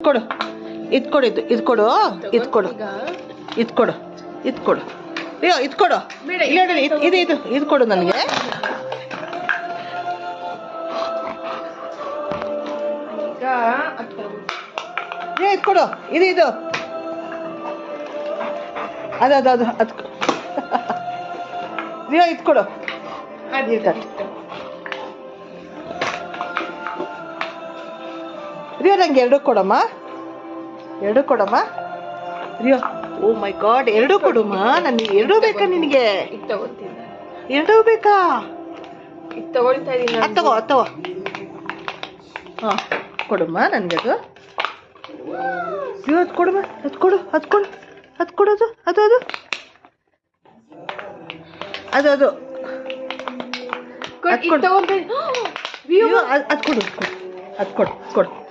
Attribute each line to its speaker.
Speaker 1: ಕೊಡು ಇದು ಕೊಡು ಇದು ಕೊಡು ಇದು ಕೊಡು ಇದು ಕೊಡು ಇದು ಕೊಡು ಅಯ್ಯೋ ಇದು ಕೊಡು ಹೇಳಿ ಇದು ಇದು ಇದು ಕೊಡು ನನಗೆ ಇದು ಕೊಡು ಇದು ಇದು ಅದು ಅದು ಅದು ಅದು ಅಯ್ಯೋ ಇದು ಕೊಡು ರಿಯೋ ನಂಗೆ ಎರಡು ಕೊಡಮ್ಮ ರಿಯೋ ಓ ಮೈ ಗಾಡ್ ಎರಡು ಕೊಡಮ್ಮ ನನಗೆ ಎರಡೂ ಬೇಕಾ ನಿನಗೆ ಎರಡೂ ಬೇಕಾ
Speaker 2: ತಗೊಳ್ತಾ ಇದೀನಿ
Speaker 1: ಅದು ತಗೋ ಅದು ತಗೋ ಹಾಂ ಕೊಡಮ್ಮ ನನಗೆ ಅದು ರಿಯೋ ಅದು ಕೊಡಮ್ಮ ಅದು ಕೊಡು ಅದು ಕೊಡು ಅದು ಕೊಡೋದು ಅದು ಅದು ಅದು ಅದು ಅದು ಕೊಡು ಅದು ಕೊಡು ಅದು ಕೊಡು ಅದು ಕೊಡು